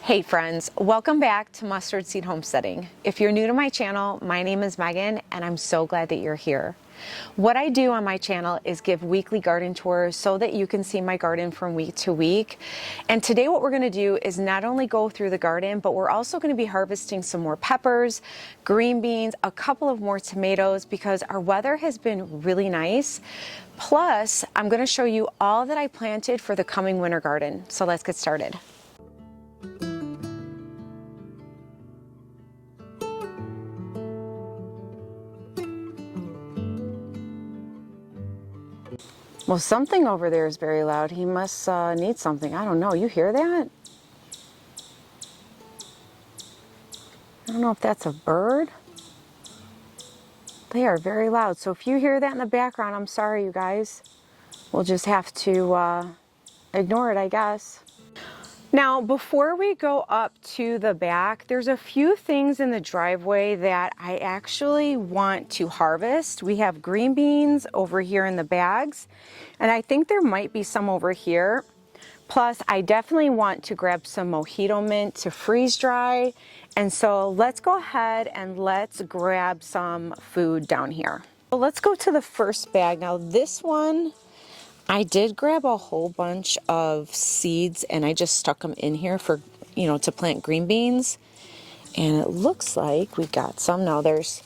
Hey friends, welcome back to Mustard Seed Homesteading. If you're new to my channel, my name is Megan and I'm so glad that you're here. What I do on my channel is give weekly garden tours so that you can see my garden from week to week. And today what we're going to do is not only go through the garden, but we're also going to be harvesting some more peppers, green beans, a couple of more tomatoes because our weather has been really nice. Plus, I'm going to show you all that I planted for the coming winter garden. So let's get started. Well, something over there is very loud. He must need something. I don't know. You hear that? I don't know if that's a bird. They are very loud. So if you hear that in the background, I'm sorry, you guys. We'll just have to ignore it, I guess. Now, before we go up to the back, there's a few things in the driveway that I actually want to harvest. We have green beans over here in the bags, and I think there might be some over here. Plus, I definitely want to grab some mojito mint to freeze dry. And so let's go ahead and let's grab some food down here. So let's go to the first bag. Now this one, I did grab a whole bunch of seeds and I just stuck them in here for, to plant green beans. And it looks like we got some. Now there's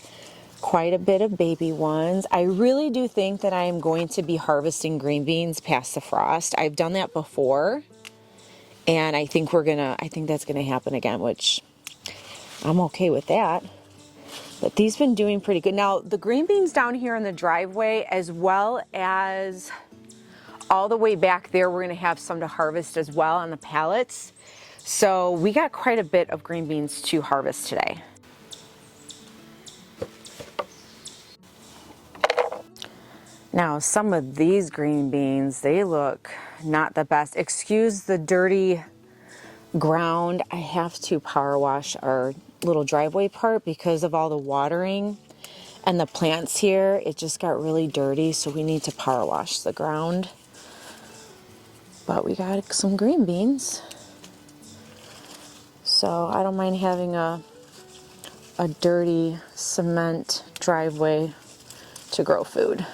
quite a bit of baby ones. I really do think that I am going to be harvesting green beans past the frost. I've done that before. And I think that's gonna happen again, which I'm okay with that. But these been doing pretty good. Now the green beans down here in the driveway, as well as all the way back there, we're gonna have some to harvest as well on the pallets. So we got quite a bit of green beans to harvest today. Now some of these green beans, they look not the best. Excuse the dirty ground. I have to power wash our little driveway part because of all the watering and the plants here. It just got really dirty, so we need to power wash the ground. But we got some green beans, so I don't mind having a dirty cement driveway to grow food.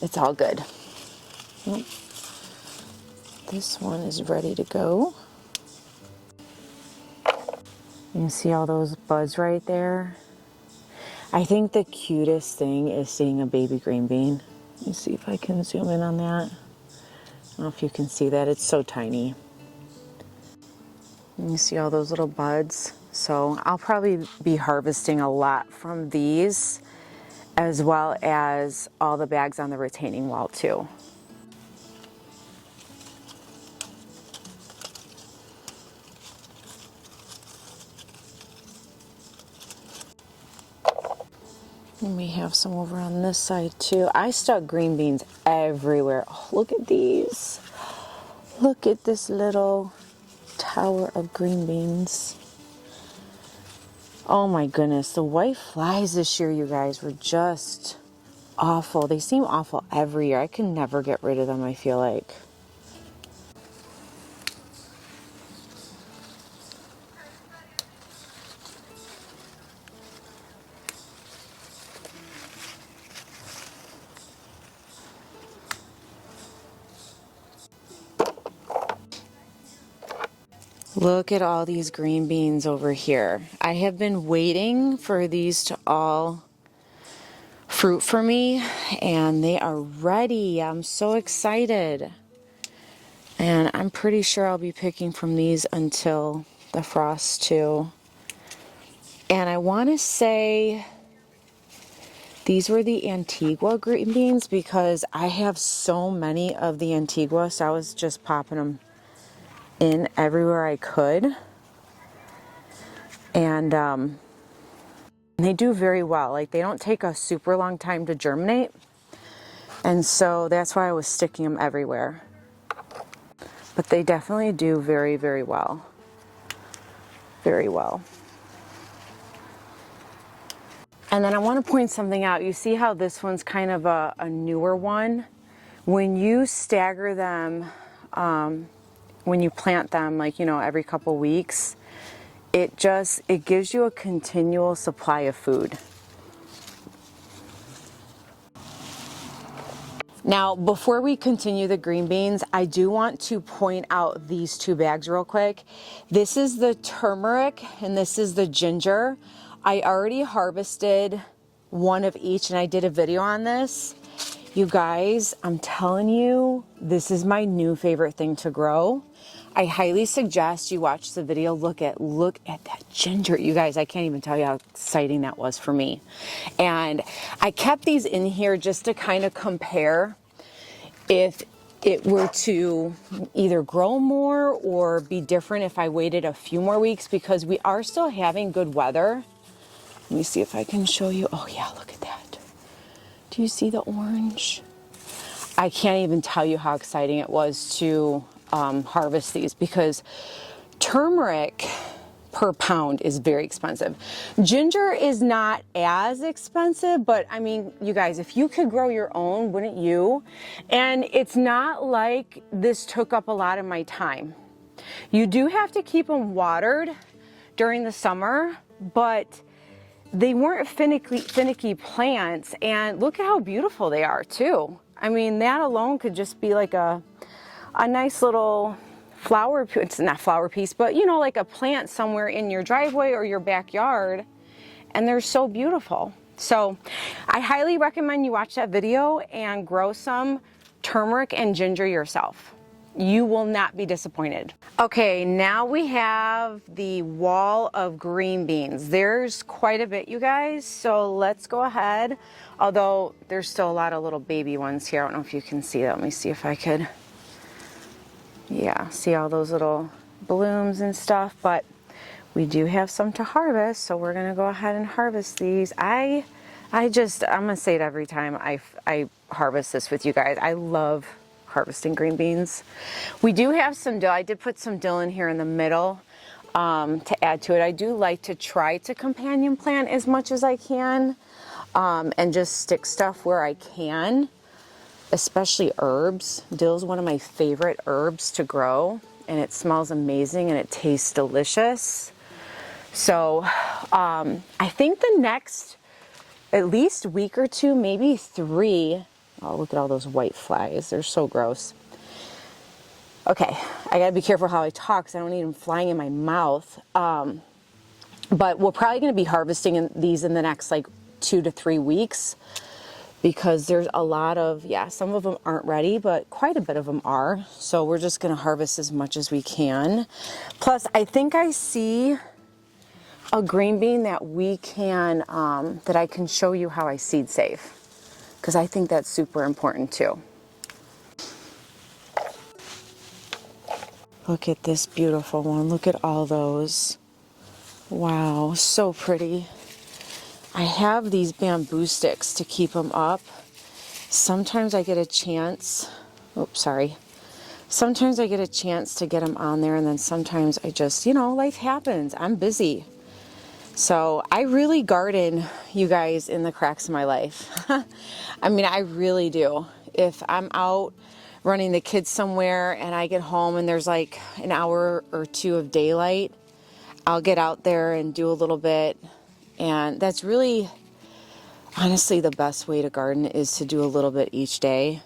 It's all good. This one is ready to go. You can see all those buds right there. I think the cutest thing is seeing a baby green bean. Let me see if I can zoom in on that. I don't know if you can see that, it's so tiny. You see all those little buds? So I'll probably be harvesting a lot from these, as well as all the bags on the retaining wall too. And we have some over on this side too. I stuck green beans everywhere. Oh, look at these. Look at this little tower of green beans. Oh my goodness, the white flies this year, you guys, were just awful. They seem awful every year. I can never get rid of them, I feel like. Look at all these green beans over here. I have been waiting for these to all fruit for me, and they are ready. I'm so excited. And I'm pretty sure I'll be picking from these until the frost too. And I want to say these were the Antigua green beans because I have so many of the Antigua, so I was just popping them in everywhere I could. And they do very well. Like, they don't take a super long time to germinate. And so that's why I was sticking them everywhere. But they definitely do very, very well. Very well. And then I want to point something out. You see how this one's kind of a newer one? When you stagger them, when you plant them, like, you know, every couple weeks, it gives you a continual supply of food. Now, before we continue the green beans, I do want to point out these two bags real quick. This is the turmeric and this is the ginger. I already harvested one of each and I did a video on this. You guys, I'm telling you, this is my new favorite thing to grow. I highly suggest you watch the video. Look at that ginger. You guys, I can't even tell you how exciting that was for me. And I kept these in here just to kind of compare if it were to either grow more or be different if I waited a few more weeks, because we are still having good weather. Let me see if I can show you. Oh yeah, look at that. Do you see the orange? I can't even tell you how exciting it was to harvest these, because turmeric per pound is very expensive. Ginger is not as expensive, but I mean, you guys, if you could grow your own, wouldn't you? And it's not like this took up a lot of my time. You do have to keep them watered during the summer, but they weren't finicky plants, and look at how beautiful they are too. I mean, that alone could just be like a nice little flower, it's not flower piece, but you know, like a plant somewhere in your driveway or your backyard, and they're so beautiful. So I highly recommend you watch that video and grow some turmeric and ginger yourself. You will not be disappointed. Okay, now we have the wall of green beans. There's quite a bit, you guys, so let's go ahead. Although there's still a lot of little baby ones here. I don't know if you can see that. Let me see if I could. Yeah, see all those little blooms and stuff, but we do have some to harvest, so we're gonna go ahead and harvest these. I'm gonna say it every time I harvest this with you guys. I love harvesting green beans. We do have some dill. I did put some dill in here in the middle to add to it. I do like to try to companion plant as much as I can and just stick stuff where I can, especially herbs. Dill is one of my favorite herbs to grow, and it smells amazing and it tastes delicious. So I think the next at least week or two, maybe 3. Oh, look at all those white flies. They're so gross. Okay, I gotta be careful how I talk because I don't need them flying in my mouth. But we're probably gonna be harvesting these in the next like 2 to 3 weeks, because there's a lot of, yeah, some of them aren't ready, but quite a bit of them are. So we're just gonna harvest as much as we can. Plus, I think I see a green bean that we can, that I can show you how I seed save, because I think that's super important too. Look at this beautiful one. Look at all those. Wow, so pretty. I have these bamboo sticks to keep them up. Sometimes I get a chance, oops, sorry. Sometimes I get a chance to get them on there, and then sometimes I just, you know, life happens. I'm busy. So I really garden, you guys, in the cracks of my life. I mean, I really do. If I'm out running the kids somewhere and I get home and there's like an hour or two of daylight, I'll get out there and do a little bit. And that's really, honestly, the best way to garden is to do a little bit each day.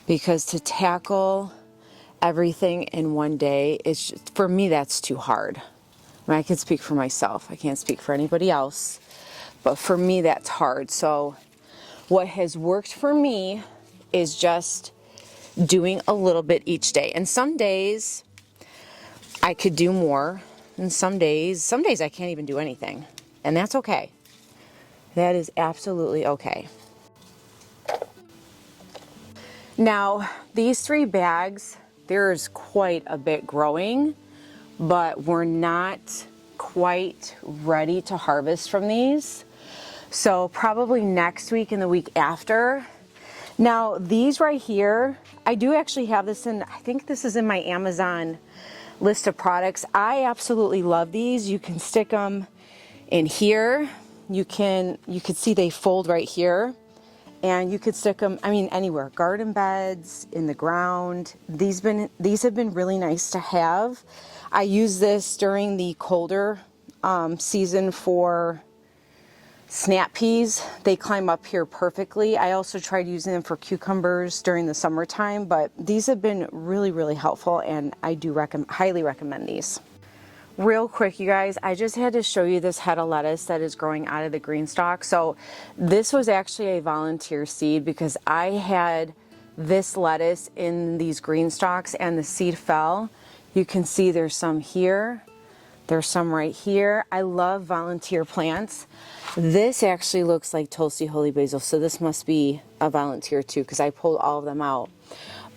Because to tackle everything in one day, it's just, for me, that's too hard. I mean, I can speak for myself. I can't speak for anybody else. But for me, that's hard. So what has worked for me is just doing a little bit each day. And some days I could do more. And some days I can't even do anything. And that's okay. That is absolutely okay. Now, these 3 bags, there's quite a bit growing, but we're not quite ready to harvest from these. So probably next week and the week after. Now, these right here, I do actually have this in, I think this is in my Amazon list of products. I absolutely love these. You can stick them in here. You could see they fold right here. And you could stick them, I mean, anywhere, garden beds, in the ground. These have been really nice to have. I use this during the colder season for snap peas. They climb up here perfectly. I also tried using them for cucumbers during the summertime, but these have been really, really helpful, and I do highly recommend these. Real quick, you guys, I just had to show you this head of lettuce that is growing out of the GREENSTALK. So this was actually a volunteer seed, because I had this lettuce in these GREENSTALKs and the seed fell. You can see there's some here, there's some right here. I love volunteer plants. This actually looks like Tulsi Holy Basil, so this must be a volunteer too, because I pulled all of them out.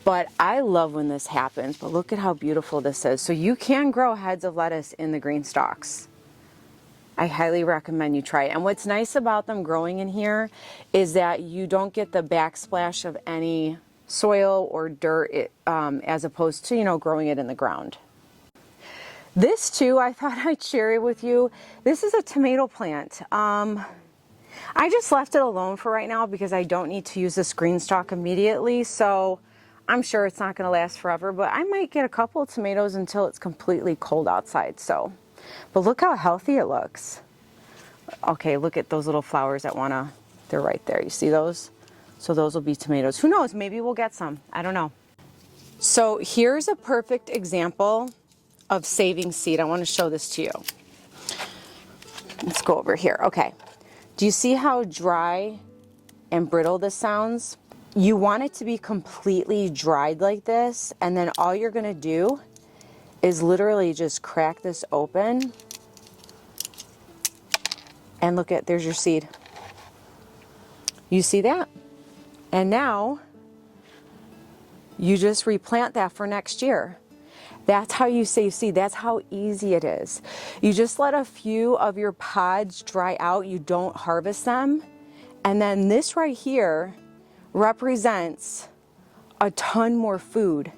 But I love when this happens. But look at how beautiful this is. So you can grow heads of lettuce in the GREENSTALKs. I highly recommend you try it. And what's nice about them growing in here is that you don't get the backsplash of any soil or dirt, as opposed to, you know, growing it in the ground. This too, I thought I'd share it with you. This is a tomato plant. I just left it alone for right now because I don't need to use this GREENSTALK immediately. So I'm sure it's not going to last forever, but I might get a couple of tomatoes until it's completely cold outside. So, but look how healthy it looks. Okay, look at those little flowers that they're right there. You see those? So those will be tomatoes. Who knows? Maybe we'll get some. I don't know. So here's a perfect example of saving seed. I want to show this to you. Let's go over here. Okay. Do you see how dry and brittle this sounds? You want it to be completely dried like this, and then all you're going to do is literally just crack this open, and look at, there's your seed. You see that? And now you just replant that for next year. That's how you save seed. That's how easy it is. You just let a few of your pods dry out. You don't harvest them. And then this right here represents a ton more food.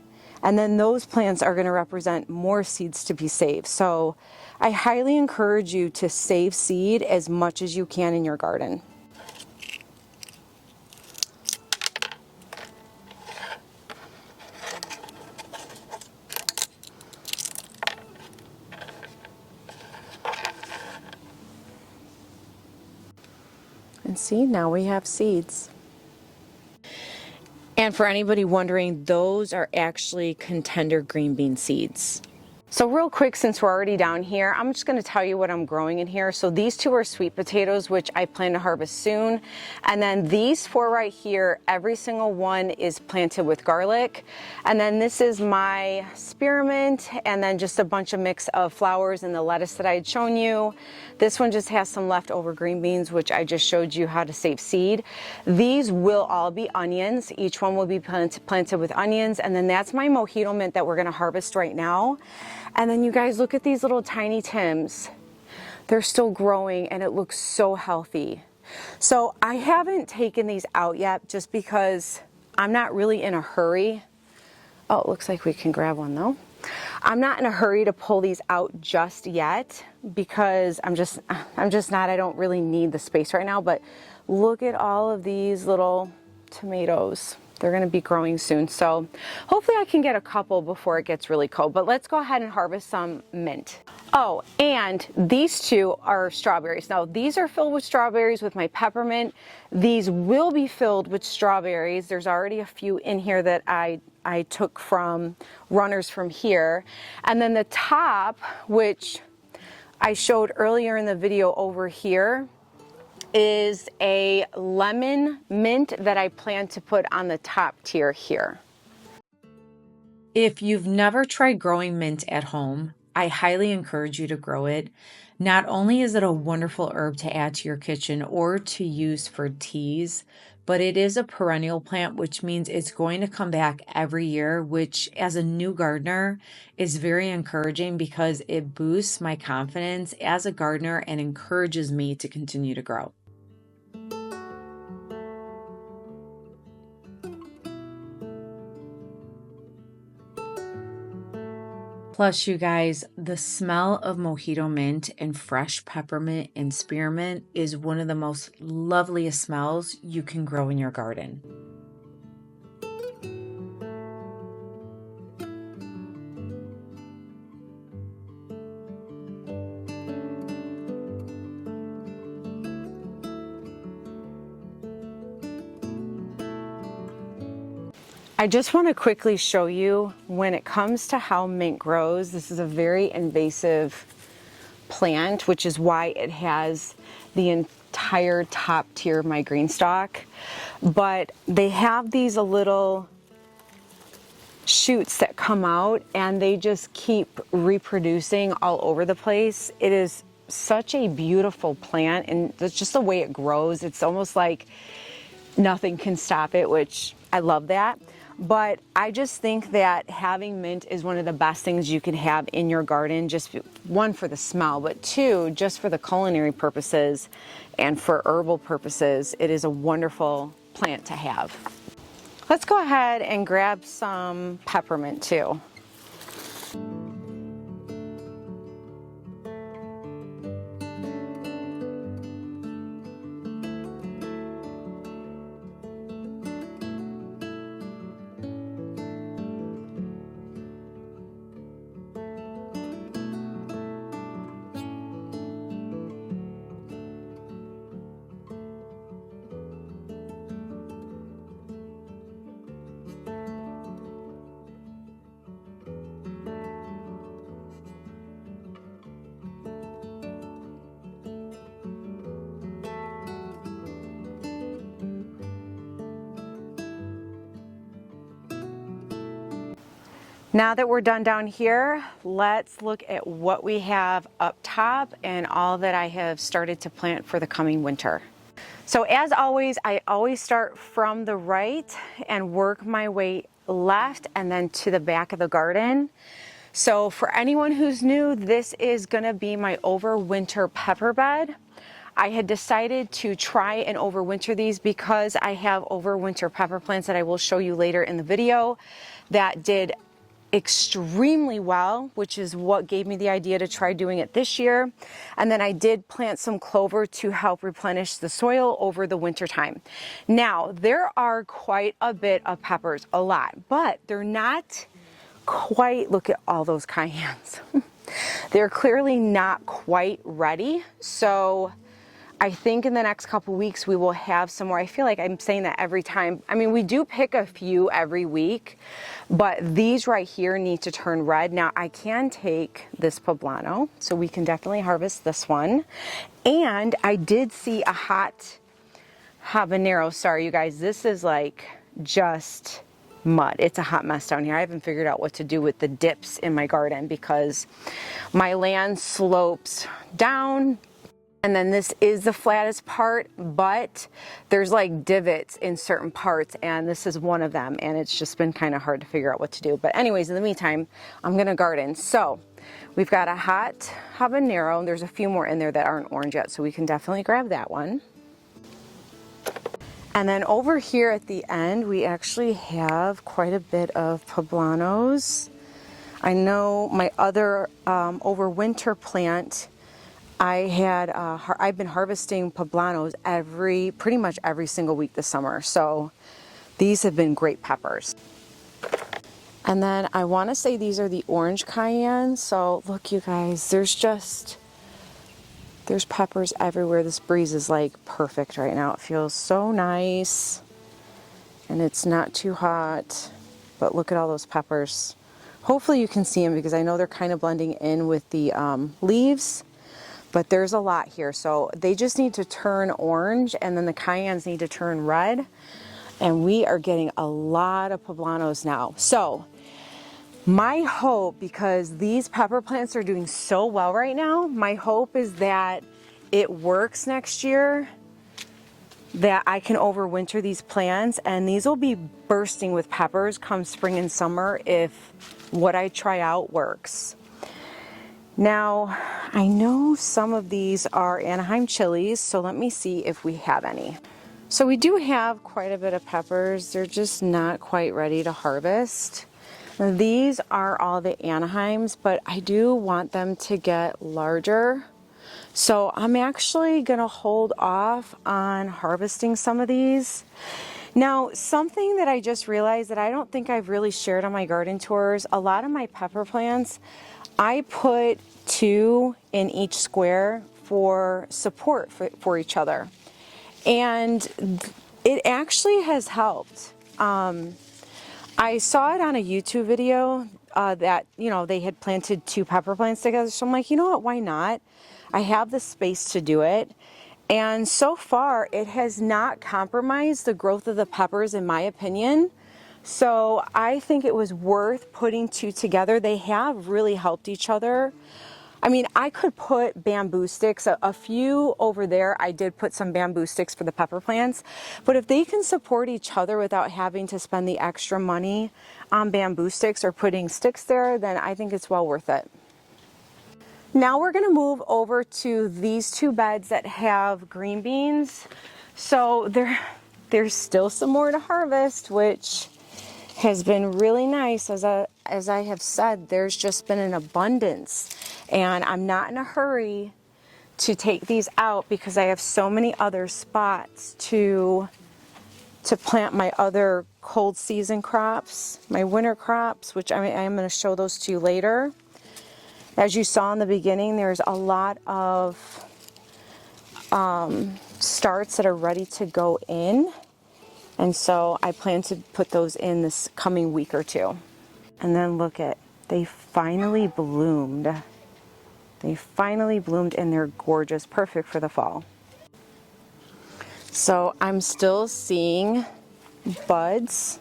And then those plants are going to represent more seeds to be saved. So I highly encourage you to save seed as much as you can in your garden. And see, now we have seeds. And for anybody wondering, those are actually contender green bean seeds. So real quick, since we're already down here, I'm just going to tell you what I'm growing in here. So these two are sweet potatoes, which I plan to harvest soon. And then these four right here, every single one is planted with garlic. And then this is my spearmint, and then just a bunch of mix of flowers and the lettuce that I had shown you. This one just has some leftover green beans, which I just showed you how to save seed. These will all be onions. Each one will be planted with onions. And then that's my mojito mint that we're going to harvest right now. And then you guys look at these little tiny Tims. They're still growing and it looks so healthy. So I haven't taken these out yet just because I'm not really in a hurry. Oh, it looks like we can grab one though. I'm not in a hurry to pull these out just yet because I'm just not, I don't really need the space right now, but look at all of these little tomatoes. They're going to be growing soon, so hopefully I can get a couple before it gets really cold. But let's go ahead and harvest some mint. Oh, and these two are strawberries. Now, these are filled with strawberries with my peppermint. These will be filled with strawberries. There's already a few in here that I took from runners from here. And then the top, which I showed earlier in the video over here, is a lemon mint that I plan to put on the top tier here. If you've never tried growing mint at home, I highly encourage you to grow it. Not only is it a wonderful herb to add to your kitchen or to use for teas, but it is a perennial plant, which means it's going to come back every year, which as a new gardener is very encouraging because it boosts my confidence as a gardener and encourages me to continue to grow. Plus, you guys, the smell of mojito mint and fresh peppermint and spearmint is one of the most loveliest smells you can grow in your garden. I just want to quickly show you when it comes to how mint grows. This is a very invasive plant, which is why it has the entire top tier of my GREENSTALK. But they have these little shoots that come out and they just keep reproducing all over the place. It is such a beautiful plant, and that's just the way it grows. It's almost like nothing can stop it, which I love that. But I just think that having mint is one of the best things you can have in your garden, just one for the smell, but two, just for the culinary purposes and for herbal purposes. It is a wonderful plant to have. Let's go ahead and grab some peppermint too. Now that we're done down here, let's look at what we have up top and all that I have started to plant for the coming winter. So as always, I always start from the right and work my way left and then to the back of the garden. So for anyone who's new, this is gonna be my overwinter pepper bed. I had decided to try and overwinter these because I have overwinter pepper plants that I will show you later in the video that did extremely well, which is what gave me the idea to try doing it this year. And then I did plant some clover to help replenish the soil over the winter time. Now, there are quite a bit of peppers, a lot, but they're not quite, look at all those cayennes. They're clearly not quite ready. So I think in the next couple weeks we will have some more. I feel like I'm saying that every time. I mean, we do pick a few every week, but these right here need to turn red. Now I can take this poblano, so we can definitely harvest this one. And I did see a hot habanero. Sorry you guys, this is like just mud. It's a hot mess down here. I haven't figured out what to do with the dips in my garden because my land slopes down. And then this is the flattest part, but there's like divots in certain parts, and this is one of them, and it's just been kind of hard to figure out what to do. But anyways, in the meantime, I'm gonna garden. So we've got a hot habanero. There's a few more in there that aren't orange yet, so we can definitely grab that one. And then over here at the end, we actually have quite a bit of poblanos. I know my other overwinter plant, I've been harvesting poblanos pretty much every single week this summer. So these have been great peppers. And then I want to say these are the orange cayenne. So look, you guys, there's peppers everywhere. This breeze is like perfect right now. It feels so nice and it's not too hot, but look at all those peppers. Hopefully you can see them because I know they're kind of blending in with the leaves. But there's a lot here, so they just need to turn orange, and then the cayennes need to turn red, and we are getting a lot of poblanos now. So my hope, because these pepper plants are doing so well right now, my hope is that it works next year, that I can overwinter these plants, and these will be bursting with peppers come spring and summer if what I try out works. Now, I know some of these are Anaheim chilies, so let me see if we have any. So we do have quite a bit of peppers. They're just not quite ready to harvest. Now, these are all the Anaheims, but I do want them to get larger. So I'm actually gonna hold off on harvesting some of these. Now, something that I just realized that I don't think I've really shared on my garden tours, a lot of my pepper plants, I put 2 in each square for support for each other. And it actually has helped. I saw it on a YouTube video that, you know, they had planted 2 pepper plants together. So I'm like, you know what, why not? I have the space to do it. And so far, it has not compromised the growth of the peppers, in my opinion. So I think it was worth putting 2 together. They have really helped each other. I mean, I could put bamboo sticks, a few over there. I did put some bamboo sticks for the pepper plants. But if they can support each other without having to spend the extra money on bamboo sticks or putting sticks there, then I think it's well worth it. Now we're gonna move over to these 2 beds that have green beans. So there's still some more to harvest, which has been really nice. As I have said, there's just been an abundance, and I'm not in a hurry to take these out because I have so many other spots to plant my other cold season crops, my winter crops, which I'm going to show those to you later. As you saw in the beginning, there's a lot of starts that are ready to go in. And so I plan to put those in this coming week or 2. And then look at, they finally bloomed. They finally bloomed and they're gorgeous, perfect for the fall. So I'm still seeing buds,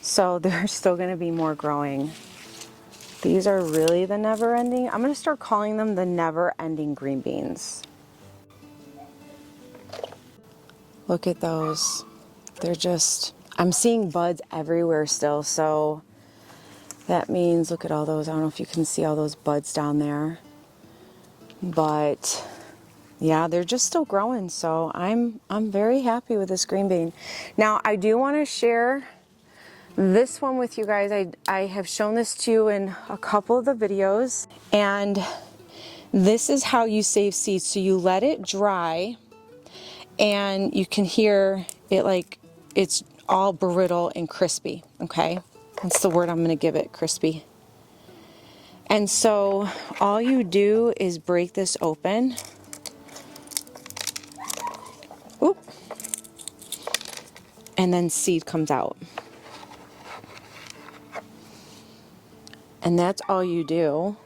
so there's still gonna be more growing. These are really the never-ending, I'm gonna start calling them the never-ending green beans. Look at those. They're just, I'm seeing buds everywhere still, so that means, look at all those. I don't know if you can see all those buds down there. But yeah, they're just still growing, so I'm very happy with this green bean. Now, I do want to share this one with you guys. I have shown this to you in a couple of the videos, and this is how you save seeds. So you let it dry, and you can hear it like it's all brittle and crispy, okay? That's the word I'm going to give it, crispy. And so all you do is break this open. and then seed comes out. And that's all you do.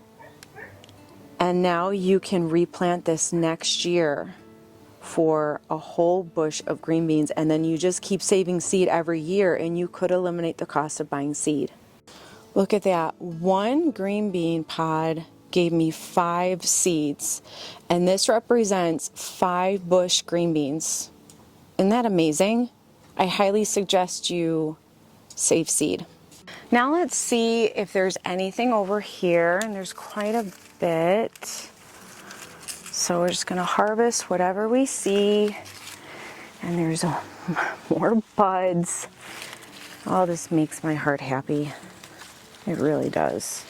And now you can replant this next year for a whole bush of green beans, and then you just keep saving seed every year, and you could eliminate the cost of buying seed. Look at that. One green bean pod gave me 5 seeds, and this represents 5 bush green beans. Isn't that amazing? I highly suggest you save seed. Now let's see if there's anything over here, and there's quite a bit. So we're just gonna harvest whatever we see. And there's more buds. Oh, this makes my heart happy. It really does.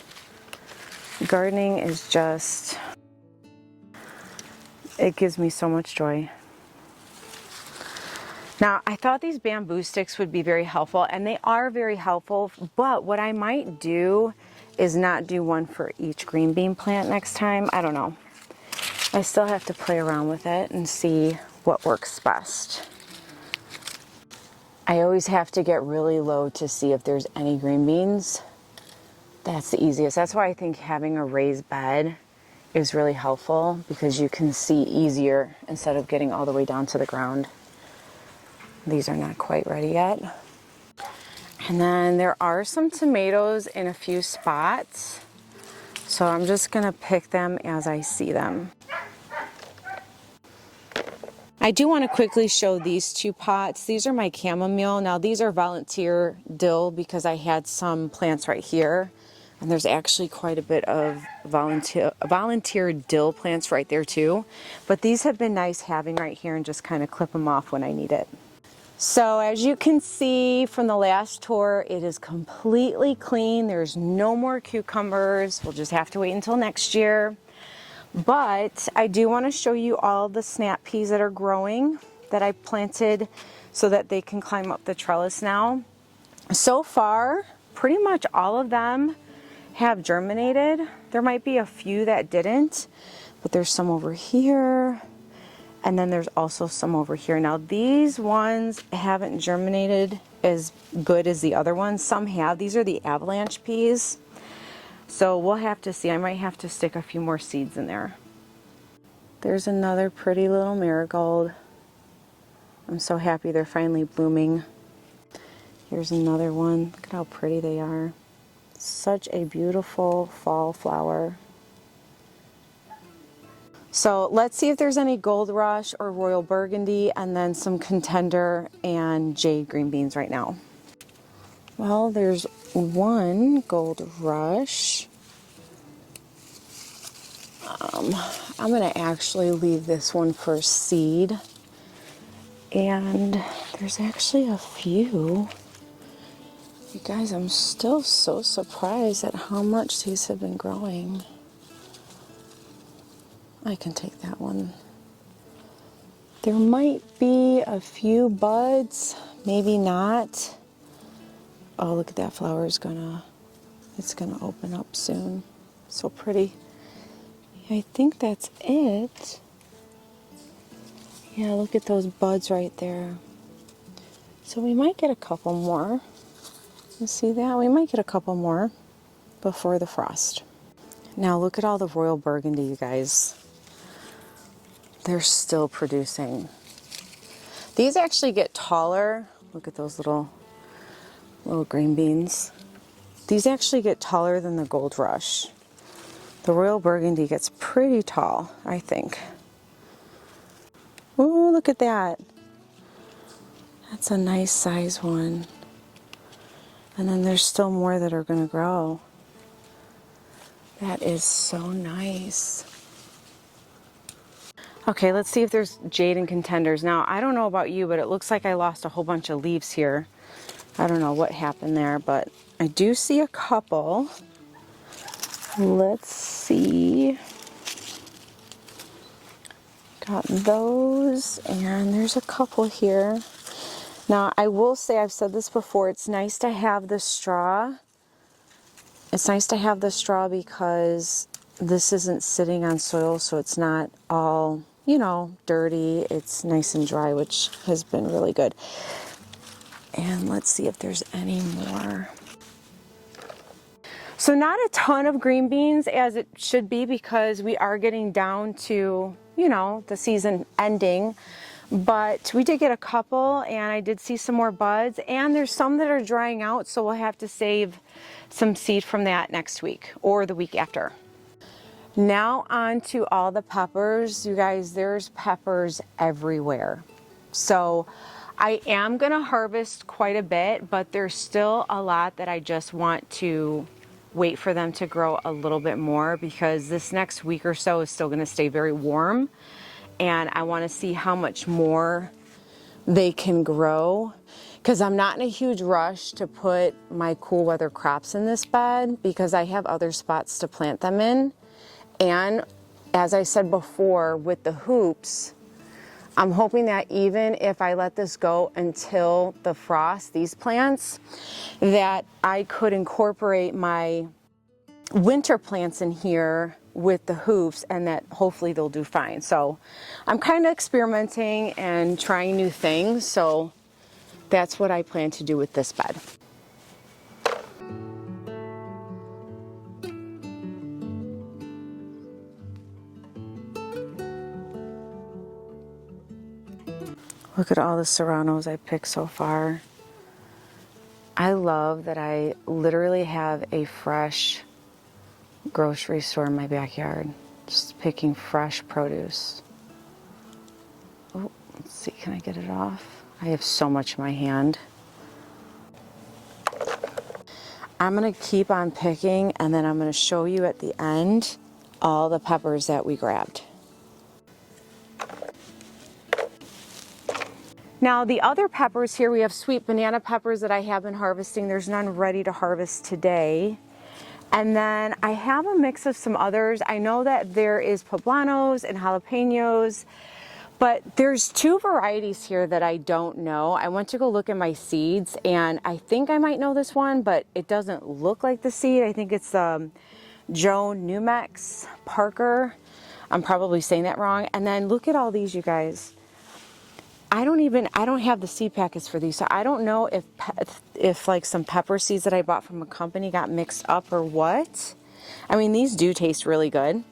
Gardening is just, it gives me so much joy. Now, I thought these bamboo sticks would be very helpful, and they are very helpful, but what I might do is not do one for each green bean plant next time. I don't know. I still have to play around with it and see what works best. I always have to get really low to see if there's any green beans. That's the easiest. That's why I think having a raised bed is really helpful, because you can see easier instead of getting all the way down to the ground. These are not quite ready yet. And then there are some tomatoes in a few spots, so I'm just gonna pick them as I see them. I do want to quickly show these 2 pots. These are my chamomile. Now these are volunteer dill because I had some plants right here, and there's actually quite a bit of volunteer dill plants right there too. But these have been nice having right here, and just kind of clip them off when I need it. So as you can see from the last tour, it is completely clean. There's no more cucumbers. We'll just have to wait until next year. But I do want to show you all the snap peas that are growing that I planted so that they can climb up the trellis now. So far, pretty much all of them have germinated. There might be a few that didn't, but there's some over here, and then there's also some over here. Now these ones haven't germinated as good as the other ones. Some have. These are the avalanche peas. So we'll have to see. I might have to stick a few more seeds in there. There's another pretty little marigold. I'm so happy they're finally blooming. Here's another one. Look at how pretty they are. Such a beautiful fall flower. So let's see if there's any Gold Rush or Royal Burgundy, and then some Contender and Jade green beans right now. Well, there's one Gold Rush. I'm going to actually leave this one for seed. And there's actually a few. You guys, I'm still so surprised at how much these have been growing. I can take that one. There might be a few buds, maybe not. Oh, look at that flower. It's gonna open up soon. So pretty. I think that's it. Yeah, look at those buds right there. So we might get a couple more. You see that? We might get a couple more before the frost. Now look at all the Royal Burgundy, you guys. They're still producing. These actually get taller. Look at those little green beans. These actually get taller than the Gold Rush. The Royal Burgundy gets pretty tall, I think. Oh, look at that. That's a nice size one. And then there's still more that are going to grow. That is so nice. Okay, let's see if there's Jade and Contenders. Now, I don't know about you, but it looks like I lost a whole bunch of leaves here. I don't know what happened there, but I do see a couple. Let's see. Got those, and there's a couple here. Now, I will say, I've said this before, it's nice to have the straw. It's nice to have the straw because this isn't sitting on soil, so it's not all, you know, dirty. It's nice and dry, which has been really good. And let's see if there's any more. So not a ton of green beans as it should be because we are getting down to, you know, the season ending. But we did get a couple and I did see some more buds, and there's some that are drying out, so we'll have to save some seed from that next week or the week after. Now on to all the peppers. You guys, there's peppers everywhere. So I am gonna harvest quite a bit, but there's still a lot that I just want to wait for them to grow a little bit more because this next week or so is still gonna stay very warm. And I want to see how much more they can grow because I'm not in a huge rush to put my cool weather crops in this bed because I have other spots to plant them in. And as I said before, with the hoops, I'm hoping that even if I let this go until the frost, these plants, that I could incorporate my winter plants in here with the hoops and that hopefully they'll do fine. So I'm kind of experimenting and trying new things. So that's what I plan to do with this bed. Look at all the serranos I picked so far. I love that I literally have a fresh grocery store in my backyard. Just picking fresh produce. Oh, let's see, can I get it off? I have so much in my hand. I'm gonna keep on picking and then I'm gonna show you at the end all the peppers that we grabbed. Now the other peppers here, we have sweet banana peppers that I have been harvesting. There's none ready to harvest today. And then I have a mix of some others. I know that there is poblanos and jalapenos, but there's two varieties here that I don't know. I went to go look at my seeds and I think I might know this one, but it doesn't look like the seed. I think it's Joe Numex Parker. I'm probably saying that wrong. And then look at all these, you guys. I don't have the seed packets for these, so I don't know if like some pepper seeds that I bought from a company got mixed up or what. I mean, these do taste really good,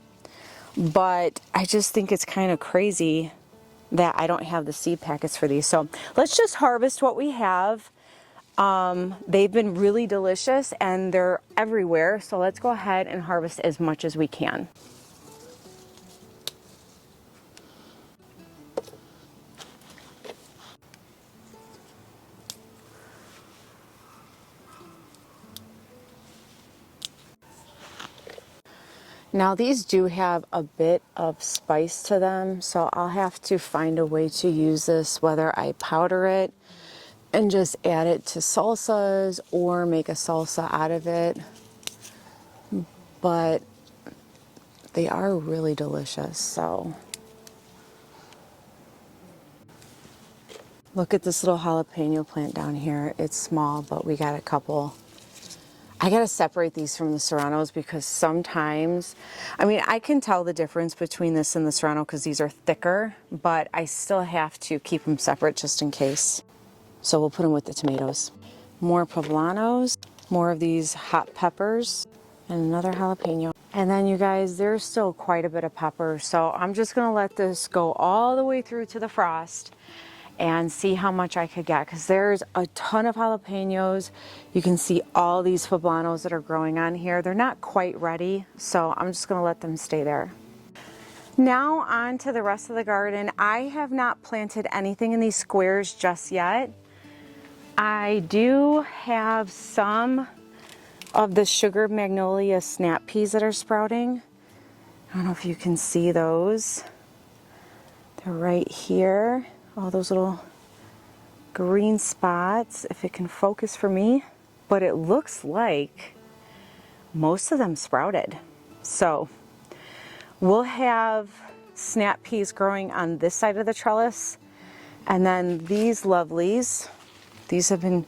but I just think it's kind of crazy that I don't have the seed packets for these. So let's just harvest what we have. They've been really delicious and they're everywhere, so let's go ahead and harvest as much as we can. Now these do have a bit of spice to them, so I'll have to find a way to use this, whether I powder it and just add it to salsas or make a salsa out of it. But they are really delicious, so. Look at this little jalapeno plant down here. It's small, but we got a couple. I gotta separate these from the serranos because sometimes, I mean, I can tell the difference between this and the serrano because these are thicker, but I still have to keep them separate just in case. So we'll put them with the tomatoes. More poblanos, more of these hot peppers, and another jalapeno. And then you guys, there's still quite a bit of pepper, so I'm just gonna let this go all the way through to the frost and see how much I could get because there's a ton of jalapenos. You can see all these poblanos that are growing on here. They're not quite ready, so I'm just gonna let them stay there. Now on to the rest of the garden. I have not planted anything in these squares just yet. I do have some of the sugar magnolia snap peas that are sprouting. I don't know if you can see those. They're right here. All those little green spots, if it can focus for me. But it looks like most of them sprouted. So we'll have snap peas growing on this side of the trellis. And then these lovelies, these have been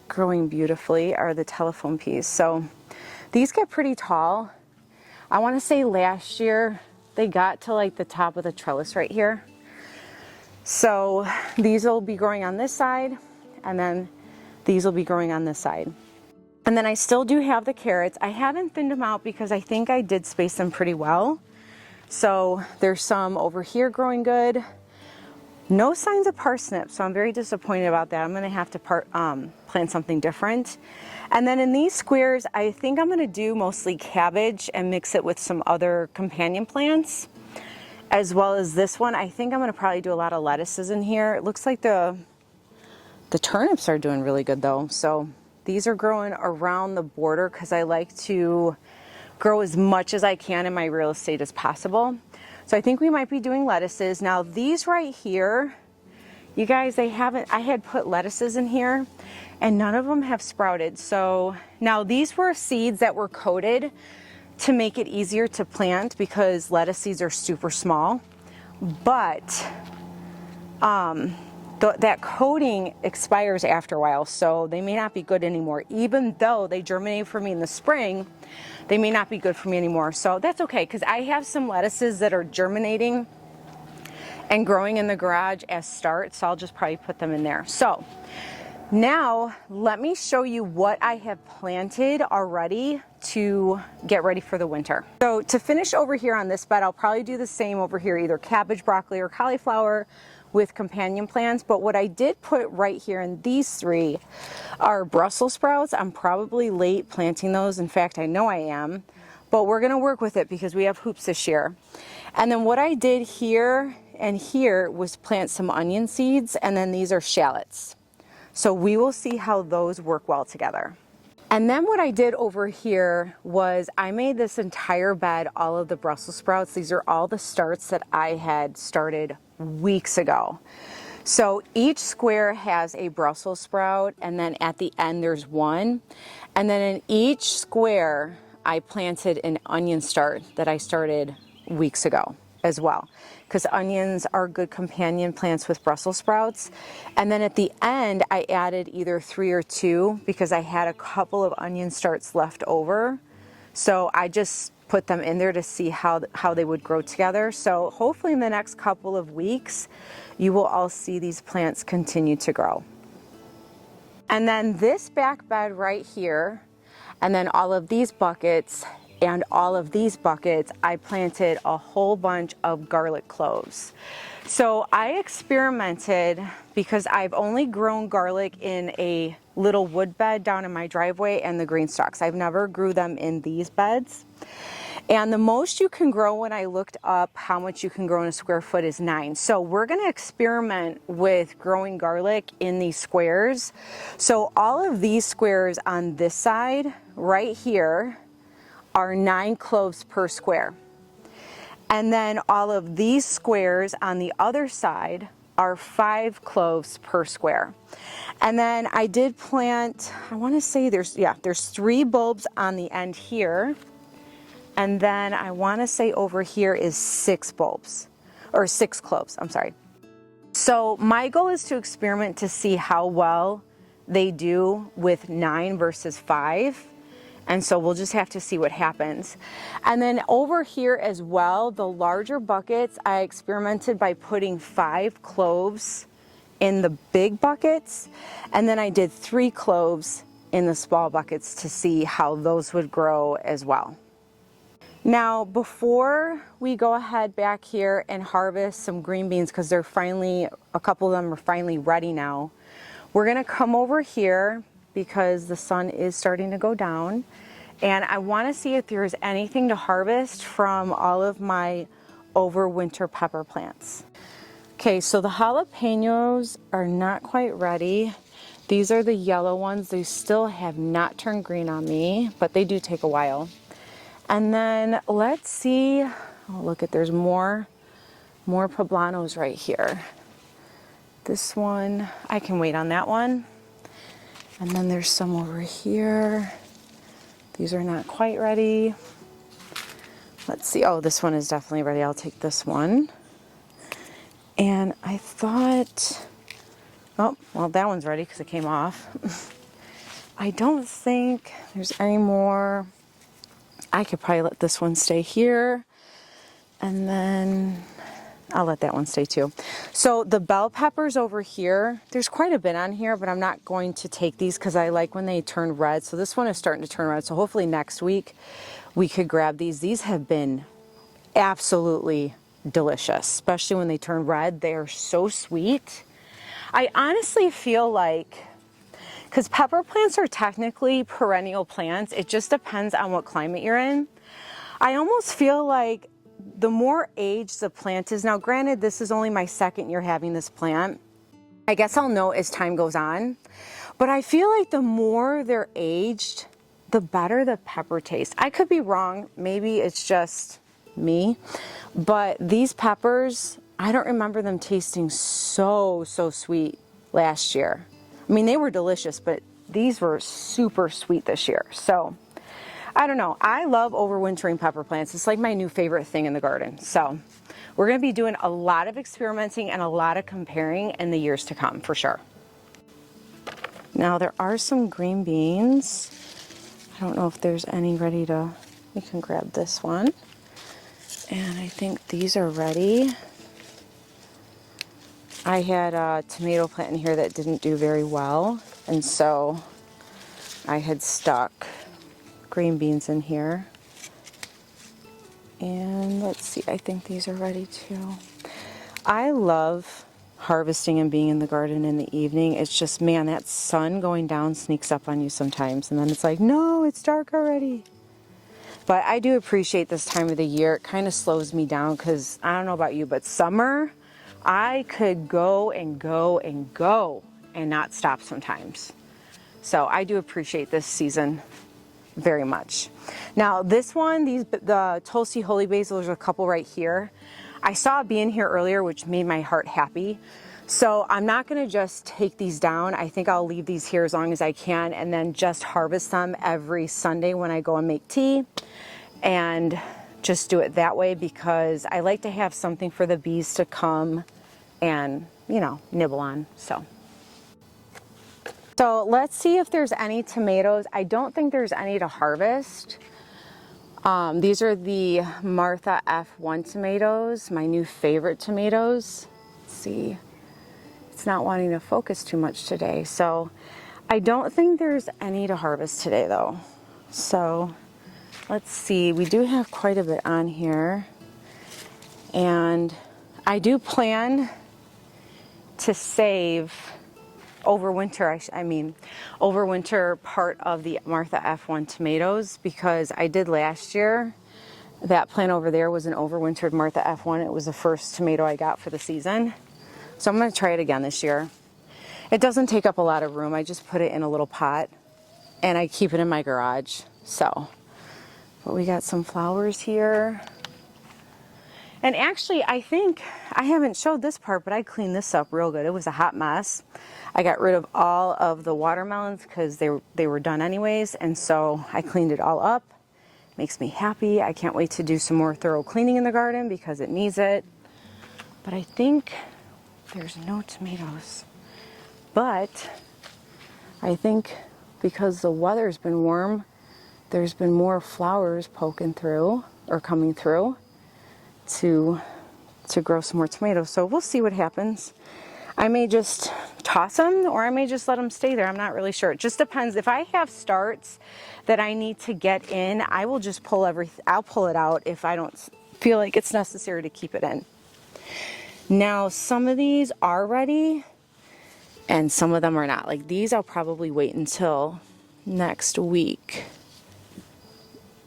growing beautifully, are the telephone peas. So these get pretty tall. I want to say last year they got to like the top of the trellis right here. So these will be growing on this side, and then these will be growing on this side. And then I still do have the carrots. I haven't thinned them out because I think I did space them pretty well. So there's some over here growing good. No signs of parsnip, so I'm very disappointed about that. I'm gonna have to plant something different. And then in these squares, I think I'm gonna do mostly cabbage and mix it with some other companion plants, as well as this one. I think I'm gonna probably do a lot of lettuces in here. It looks like the turnips are doing really good though. So these are growing around the border because I like to grow as much as I can in my real estate as possible. So I think we might be doing lettuces. Now these right here, you guys, I had put lettuces in here and none of them have sprouted. So now these were seeds that were coated to make it easier to plant because lettuce seeds are super small. But that coating expires after a while, so they may not be good anymore. Even though they germinate for me in the spring, they may not be good for me anymore. So that's okay, because I have some lettuces that are germinating and growing in the garage as starts, so I'll just probably put them in there. So now let me show you what I have planted already to get ready for the winter. So to finish over here on this bed, I'll probably do the same over here, either cabbage, broccoli, or cauliflower with companion plants. But what I did put right here in these three are Brussels sprouts. I'm probably late planting those. In fact, I know I am, but we're gonna work with it because we have hoops this year. And then what I did here and here was plant some onion seeds, and then these are shallots. So we will see how those work well together. And then what I did over here was I made this entire bed all of the Brussels sprouts. These are all the starts that I had started weeks ago. So each square has a Brussels sprout, and then at the end there's one. And then in each square I planted an onion start that I started weeks ago as well, because onions are good companion plants with Brussels sprouts. And then at the end I added either 3 or 2 because I had a couple of onion starts left over. So I just put them in there to see how they would grow together. So hopefully in the next couple of weeks you will all see these plants continue to grow. And then this back bed right here, and then all of these buckets and all of these buckets, I planted a whole bunch of garlic cloves. So I experimented because I've only grown garlic in a little wood bed down in my driveway and the GREENSTALKs. I've never grew them in these beds. And the most you can grow, when I looked up how much you can grow in a square foot, is 9. So we're gonna experiment with growing garlic in these squares. So all of these squares on this side right here are 9 cloves per square. And then all of these squares on the other side are 5 cloves per square. And then I did plant, I wanna say there's 3 bulbs on the end here. And then I wanna say over here is 6 bulbs, or 6 cloves, I'm sorry. So my goal is to experiment to see how well they do with 9 versus 5. And so we'll just have to see what happens. And then over here as well, the larger buckets, I experimented by putting 5 cloves in the big buckets. And then I did 3 cloves in the small buckets to see how those would grow as well. Now, before we go ahead back here and harvest some green beans, because they're finally, a couple of them are finally ready now, we're gonna come over here because the sun is starting to go down. And I wanna see if there's anything to harvest from all of my overwinter pepper plants. Okay, so the jalapenos are not quite ready. These are the yellow ones. They still have not turned green on me, but they do take a while. And then let's see, oh look at, there's more poblanos right here. This one, I can wait on that one. And then there's some over here. These are not quite ready. Let's see, oh, this one is definitely ready. I'll take this one. And I thought, oh, well, that one's ready because it came off. I don't think there's any more. I could probably let this one stay here. And then I'll let that one stay too. So the bell peppers over here, there's quite a bit on here, but I'm not going to take these because I like when they turn red. So this one is starting to turn red. So hopefully next week we could grab these. These have been absolutely delicious, especially when they turn red. They are so sweet. I honestly feel like, because pepper plants are technically perennial plants, it just depends on what climate you're in. I almost feel like the more aged the plant is, now granted this is only my second year having this plant, I guess I'll know as time goes on, but I feel like the more they're aged, the better the pepper tastes. I could be wrong, maybe it's just me, but these peppers, I don't remember them tasting so sweet last year. I mean, they were delicious, but these were super sweet this year. So I don't know. I love overwintering pepper plants. It's like my new favorite thing in the garden. So we're going to be doing a lot of experimenting and a lot of comparing in the years to come for sure. Now there are some green beans. I don't know if there's any ready to, we can grab this one. And I think these are ready. I had a tomato plant in here that didn't do very well, and so I had stuck green beans in here. And let's see, I think these are ready too. I love harvesting and being in the garden in the evening. It's just, man, that sun going down sneaks up on you sometimes, and then it's like, no, it's dark already. But I do appreciate this time of the year. It kind of slows me down because I don't know about you, but summer, I could go and go and go and not stop sometimes. So I do appreciate this season very much. Now this one, the Tulsi Holy Basil, there's a couple right here. I saw a bee in here earlier, which made my heart happy. So I'm not gonna just take these down. I think I'll leave these here as long as I can and then just harvest them every Sunday when I go and make tea, and just do it that way because I like to have something for the bees to come and, you know, nibble on. So let's see if there's any tomatoes. I don't think there's any to harvest. These are the Martha F1 tomatoes, my new favorite tomatoes. Let's see, it's not wanting to focus too much today. So I don't think there's any to harvest today though. So let's see, we do have quite a bit on here. And I do plan to save overwinter part of the Martha F1 tomatoes, because I did last year. That plant over there was an overwintered Martha F1. It was the first tomato I got for the season. So I'm going to try it again this year. It doesn't take up a lot of room. I just put it in a little pot and I keep it in my garage. So, but we got some flowers here. And actually, I think I haven't showed this part, but I cleaned this up real good. It was a hot mess. I got rid of all of the watermelons because they were done anyways, and so I cleaned it all up. Makes me happy. I can't wait to do some more thorough cleaning in the garden because it needs it. But I think there's no tomatoes. But I think because the weather's been warm, there's been more flowers poking through or coming through to grow some more tomatoes. So we'll see what happens. I may just toss them or I may just let them stay there. I'm not really sure. It just depends. If I have starts that I need to get in, I will just I'll pull it out if I don't feel like it's necessary to keep it in. Now, some of these are ready and some of them are not. Like these, I'll probably wait until next week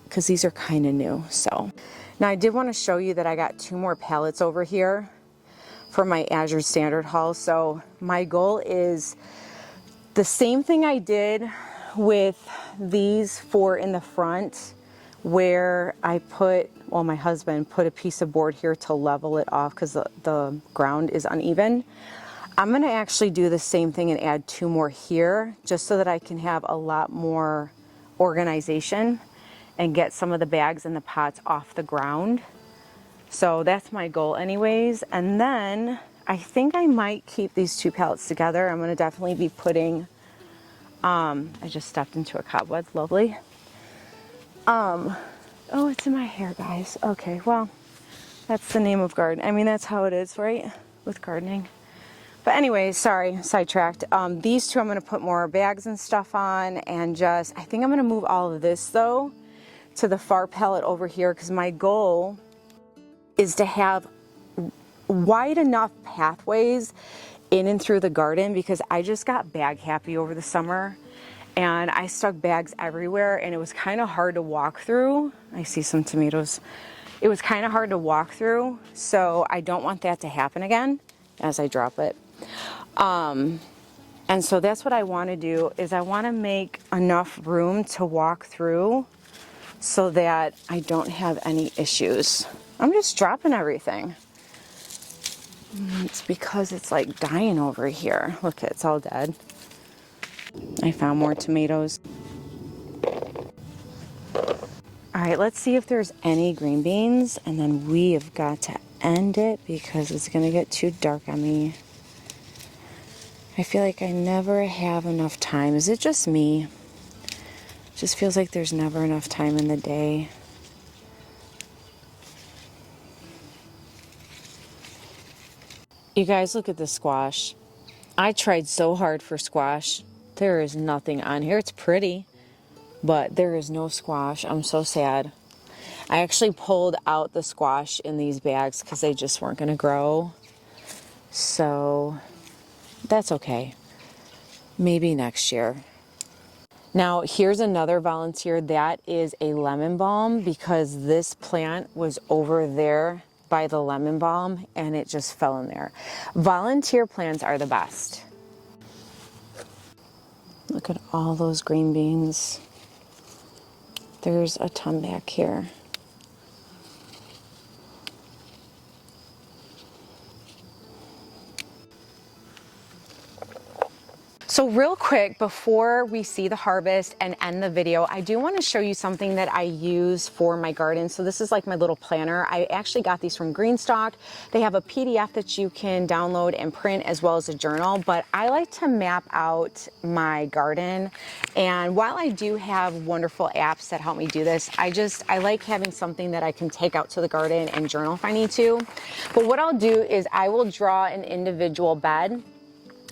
because these are kind of new. So now I did want to show you that I got 2 more pallets over here for my Azure Standard haul. So my goal is the same thing I did with these 4 in the front, where I my husband put a piece of board here to level it off because the ground is uneven. I'm going to actually do the same thing and add 2 more here just so that I can have a lot more organization and get some of the bags and the pots off the ground. So that's my goal anyways. And then I think I might keep these 2 pallets together. I'm going to definitely be putting, I just stepped into a cobweb, lovely. Oh, it's in my hair, guys. Okay, well, That's the name of garden. I mean, that's how it is, right? With gardening. But anyway, sorry, sidetracked. These two I'm gonna put more bags and stuff on, and just, I think I'm gonna move all of this though to the far pallet over here, because my goal is to have wide enough pathways in and through the garden, because I just got bag happy over the summer and I stuck bags everywhere and it was kind of hard to walk through. I see some tomatoes. It was kind of hard to walk through, so I don't want that to happen again as I drop it. And so that's what I want to do, is I want to make enough room to walk through so that I don't have any issues. I'm just dropping everything. It's because it's like dying over here. Look, it's all dead. I found more tomatoes. All right, let's see if there's any green beans, and then we have got to end it because it's gonna get too dark on me. I feel like I never have enough time. Is it just me? It just feels like there's never enough time in the day. You guys, look at this squash. I tried so hard for squash. There is nothing on here. It's pretty, but there is no squash. I'm so sad. I actually pulled out the squash in these bags because they just weren't going to grow. So that's okay. Maybe next year. Now, here's another volunteer. That is a lemon balm, because this plant was over there by the lemon balm and it just fell in there. Volunteer plants are the best. Look at all those green beans. There's a ton back here. So real quick, before we see the harvest and end the video, I do want to show you something that I use for my garden. So this is like my little planner. I actually got these from GREENSTALK. They have a PDF that you can download and print, as well as a journal, but I like to map out my garden. And while I do have wonderful apps that help me do this, I like having something that I can take out to the garden and journal if I need to. But what I'll do is I will draw an individual bed.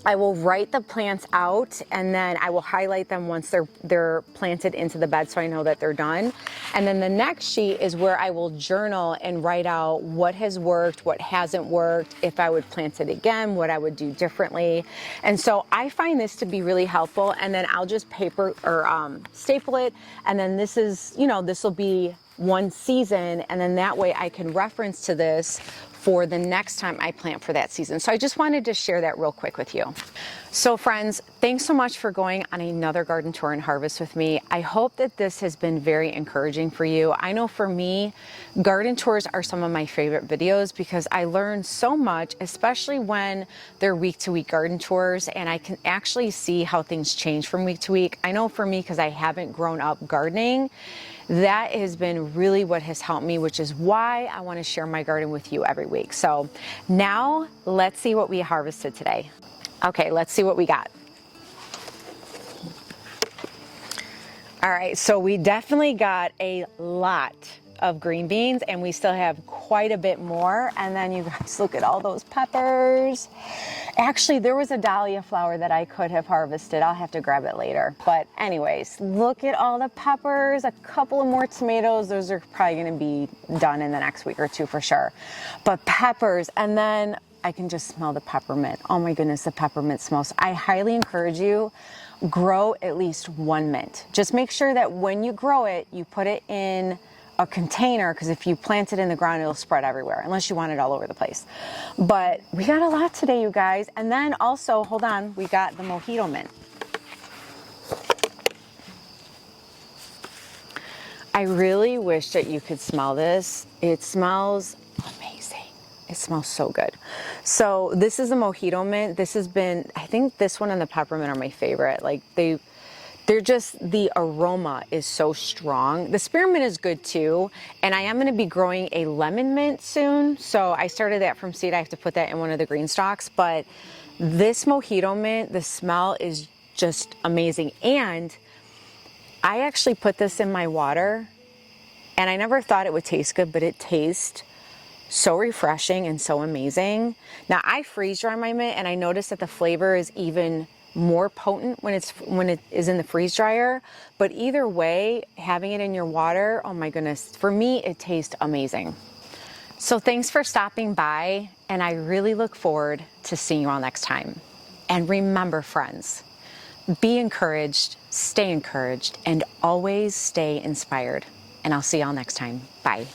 I will write the plants out, and then I will highlight them once they're planted into the bed, so I know that they're done. And then the next sheet is where I will journal and write out what has worked, what hasn't worked, if I would plant it again, what I would do differently. And so I find this to be really helpful. And then I'll just paper or staple it. And then this is, this will be one season, and then that way I can reference to this for the next time I plant for that season. So I just wanted to share that real quick with you. So friends, thanks so much for going on another garden tour and harvest with me. I hope that this has been very encouraging for you. I know for me, garden tours are some of my favorite videos because I learn so much, especially when they're week-to-week garden tours, and I can actually see how things change from week to week. I know for me, because I haven't grown up gardening, that has been really what has helped me, which is why I want to share my garden with you every week. So now let's see what we harvested today. Okay, let's see what we got. All right, so we definitely got a lot of green beans, and we still have quite a bit more. And then you guys, look at all those peppers. Actually, there was a dahlia flower that I could have harvested. I'll have to grab it later. But anyways, look at all the peppers, a couple of more tomatoes. Those are probably gonna be done in the next week or two for sure. But peppers, and then I can just smell the peppermint. Oh my goodness, the peppermint smells. I highly encourage you, grow at least one mint. Just make sure that when you grow it, you put it in a container, because if you plant it in the ground, it'll spread everywhere, unless you want it all over the place. But we got a lot today, you guys. And then also, hold on, we got the mojito mint. I really wish that you could smell this. It smells amazing. It smells so good. So this is the mojito mint. This has been, I think this one and the peppermint are my favorite. Like they're just, the aroma is so strong. The spearmint is good too. And I am gonna be growing a lemon mint soon. So I started that from seed. I have to put that in one of the green stalks. But this mojito mint, the smell is just amazing. And I actually put this in my water, and I never thought it would taste good, but it tastes so refreshing and so amazing. Now I freeze dry my mint, and I noticed that the flavor is even more potent when it is in the freeze dryer. But either way, having it in your water, oh my goodness, for me it tastes amazing. So thanks for stopping by, and I really look forward to seeing you all next time. And remember, friends, be encouraged, and always stay inspired. And I'll see y'all next time. Bye.